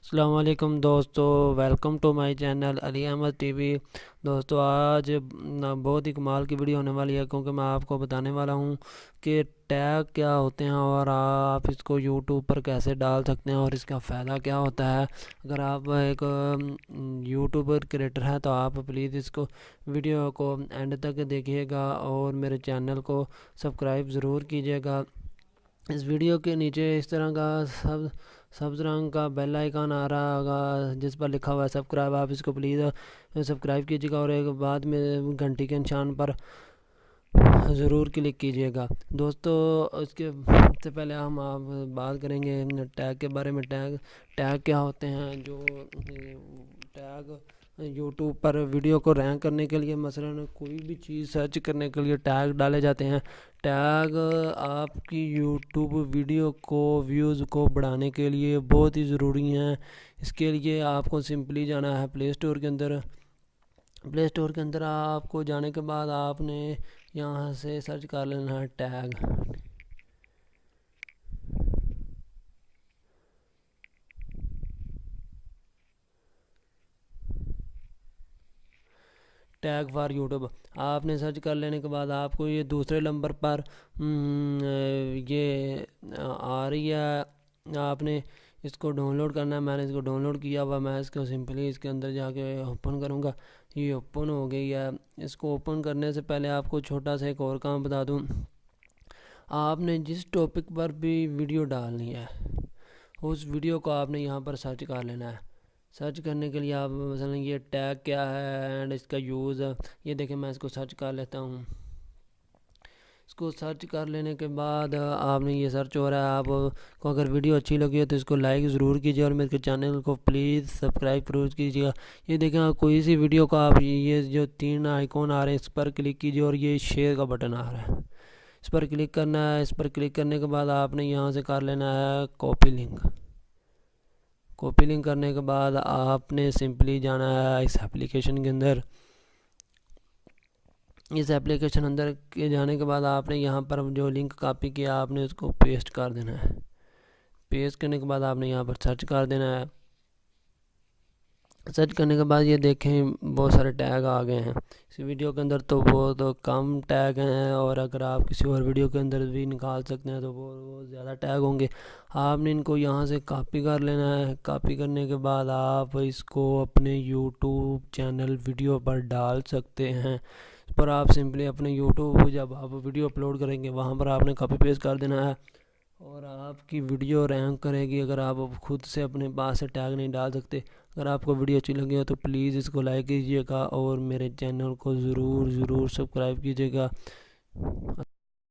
السلام علیکم دوستو، welcome to my channel Ali Ahmed T V. دوستو آج بہت ہی کمال کی ویڈیو ہونے والی ہے، کیونکہ میں آپ کو بتانے والا ہوں کہ ٹیگ کیا ہوتے ہیں اور آپ اس کو یوٹیوب پر کیسے ڈال سکتے ہیں اور اس کا فائدہ کیا ہوتا ہے۔ اگر آپ ایک یوٹیوبر کریٹر ہیں تو آپ پلیز اس کو ویڈیو کو اینڈ تک دیکھیے گا اور میرے چینل کو سبسکرائب ضرور کیجیے گا۔ اس ویڈیو کے نیچے اس طرح کا سبز رنگ کا بیل آئیکن آ رہا ہوگا جس پر لکھا ہوا ہے سبسکرائب، آپ اس کو پلیز سبسکرائب کیجیے گا اور ایک بعد میں گھنٹی کے نشان پر ضرور کلک کیجیے گا۔ دوستو اس کے سے پہلے ہم آپ بات کریں گے ٹیگ کے بارے میں۔ ٹیگ کیا ہوتے ہیں؟ جو ٹیگ یوٹیوب پر ویڈیو کو رینک کرنے کے لیے، مثلاً کوئی بھی چیز سرچ کرنے کے لیے ٹیگ ڈالے جاتے ہیں۔ ٹیگ آپ کی یوٹیوب ویڈیو کو ویوز کو بڑھانے کے لیے بہت ہی ضروری ہیں۔ اس کے لیے آپ کو سمپلی جانا ہے پلے اسٹور کے اندر۔ پلے اسٹور کے اندر آپ کو جانے کے بعد آپ نے یہاں سے سرچ کر لینا ہے ٹیگ۔ ٹیگ فار یوٹیوب آپ نے سرچ کر لینے کے بعد آپ کو یہ دوسرے نمبر پر یہ آ رہی ہے، آپ نے اس کو ڈاؤن لوڈ کرنا ہے۔ میں نے اس کو ڈاؤن لوڈ کیا ہوا، میں اس کو سمپلی اس کے اندر جا کے اوپن کروں گا۔ یہ اوپن ہو گئی ہے۔ اس کو اوپن کرنے سے پہلے آپ کو چھوٹا سا ایک اور کام بتا دوں، آپ نے جس ٹاپک پر بھی ویڈیو ڈالنی ہے اس ویڈیو کو آپ نے یہاں پر سرچ کر لینا ہے۔ سرچ کرنے کے لیے آپ مثلا یہ ٹیگ کیا ہے اینڈ اس کا یوز، یہ دیکھیں میں اس کو سرچ کر لیتا ہوں۔ اس کو سرچ کر لینے کے بعد آپ نے یہ سرچ ہو رہا ہے۔ آپ کو اگر ویڈیو اچھی لگی ہے تو اس کو لائک ضرور کیجیے اور میرے چینل کو پلیز سبسکرائب ضرور کیجیے گا۔ یہ دیکھیں کوئی سی ویڈیو کو آپ یہ جو 3 آئیکن آ رہے ہیں اس پر کلک کیجیے اور یہ شیئر کا بٹن آ رہا ہے، اس پر کلک کرنا ہے۔ اس پر کلک کرنے کے بعد آپ نے یہاں سے کر لینا ہے کاپی لنک۔ کاپی لنک کرنے کے بعد آپ نے سمپلی جانا ہے اس ایپلیکیشن کے اندر۔ اس ایپلیکیشن اندر کے جانے کے بعد آپ نے یہاں پر جو لنک کاپی کیا آپ نے اس کو پیسٹ کر دینا ہے۔ پیسٹ کرنے کے بعد آپ نے یہاں پر سرچ کر دینا ہے۔ سرچ کرنے کے بعد یہ دیکھیں بہت سارے ٹیگ آ گئے ہیں اس ویڈیو کے اندر، تو بہت کم ٹیگ ہیں، اور اگر آپ کسی اور ویڈیو کے اندر بھی نکال سکتے ہیں تو بہت زیادہ ٹیگ ہوں گے۔ آپ نے ان کو یہاں سے کاپی کر لینا ہے۔ کاپی کرنے کے بعد آپ اس کو اپنے یوٹیوب چینل ویڈیو پر ڈال سکتے ہیں۔ اس پر آپ سمپلی اپنے یوٹیوب جب آپ ویڈیو اپلوڈ کریں گے وہاں پر آپ نے کاپی پیسٹ کر دینا ہے اور آپ کی ویڈیو رینک کرے گی۔ اگر آپ خود سے اپنے پاس سے ٹیگ نہیں ڈال سکتے، اگر آپ کو ویڈیو اچھی لگی ہو تو پلیز اس کو لائک کیجیے گا اور میرے چینل کو ضرور سبسکرائب کیجیے گا۔